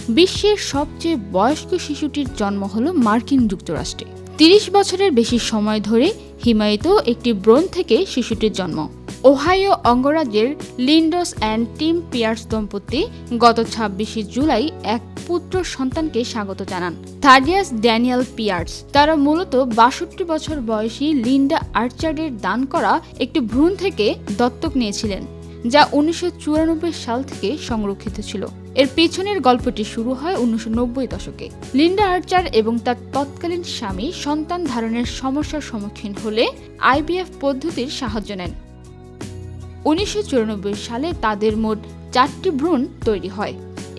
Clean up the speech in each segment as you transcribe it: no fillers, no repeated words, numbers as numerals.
বিশ্বের সবচেয়ে বয়স্ক শিশুটির জন্ম হলো মার্কিন যুক্তরাষ্ট্রে। ৩০ বছরের বেশি সময় ধরে হিমায়িত একটি ব্রণ থেকে শিশুটির জন্ম। ওহাইও অঙ্গরাজ্যের লিন্ডস অ্যান্ড টিম পিয়ার্স দম্পতি গত ২৬শে জুলাই এক পুত্র সন্তানকে স্বাগত জানান, থাডিয়াস ড্যানিয়েল পিয়ার্স। তারা মূলত ৬২ বছর বয়সী লিন্ডা আর্চার্ডের দান করা একটি ভ্রূণ থেকে দত্তক নিয়েছিলেন, যা ১৯৯৪ সাল থেকে সংরক্ষিত ছিল। এর পিছনের গল্পটি শুরু হয় ১৯৯০ দশকে। লিন্ডা আর্চার এবং তার তৎকালীন স্বামী সন্তান ধারণের সমস্যার সম্মুখীন হলে আইভিএফ পদ্ধতির সাহায্য নেন। ১৯৯৪ সালে তাদের মোট ৪টি ভ্রূণ তৈরি হয়।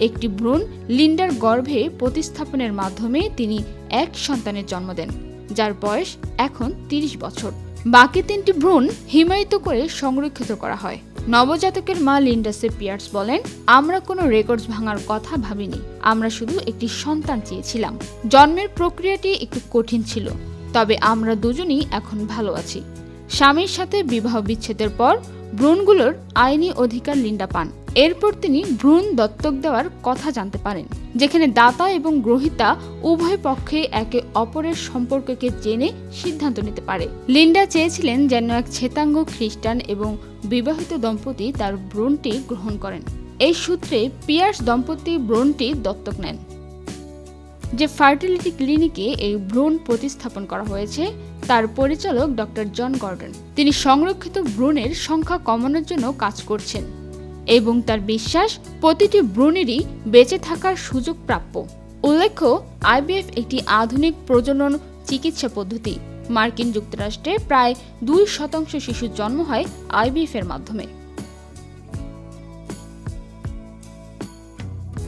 একটি ভ্রূণ লিন্ডার গর্ভে প্রতিস্থাপনের মাধ্যমে তিনি এক সন্তানের জন্ম দেন, যার বয়স এখন ৩০ বছর। বাকি ৩টি ভ্রূণ হিমায়িত করে সংরক্ষিত করা হয়। নবজাতকের মা লিন্ডাসে পিয়ার্স বলেন, আমরা কোনো রেকর্ডস ভাঙার কথা ভাবিনি, আমরা শুধু একটি সন্তান চেয়েছিলাম। জন্মের প্রক্রিয়াটি একটু কঠিন ছিল, তবে আমরা দুজনই এখন ভালো আছি। স্বামীর সাথে বিবাহ বিচ্ছেদের পর ভ্রূণগুলোর আইনি অধিকার লিন্ডা পান। এরপর তিনি ভ্রূণ দত্তক দেওয়ার কথা জানতে পারেন, যেখানে দাতা এবং গ্রহীতা উভয় পক্ষে একে অপরের সম্পর্ককে জেনে সিদ্ধান্ত নিতে পারে। লিন্ডা চেয়েছিলেন যেন এক শ্বেতাঙ্গ খ্রিস্টান এবং বিবাহিত দম্পতি তার ভ্রূণটি গ্রহণ করেন। এই সূত্রে পিয়ার্স দম্পতি ভ্রূণটি দত্তক নেন। যে ফার্টিলিটি ক্লিনিকে এই ভ্রূণ প্রতিস্থাপন করা হয়েছে তার পরিচালক ডক্টর জন গর্ডন। তিনি সংরক্ষিত ভ্রূণের সংখ্যা কমানোর জন্য কাজ করছেন এবং তার বিশ্বাস প্রতিটি ভ্রূণেরই বেঁচে থাকার সুযোগ প্রাপ্য। উল্লেখ্য, আইভিএফ একটি আধুনিক প্রজনন চিকিৎসা পদ্ধতি। মার্কিন যুক্তরাষ্ট্রে প্রায় ২% শিশুর জন্ম হয় আইভিএফ এর মাধ্যমে।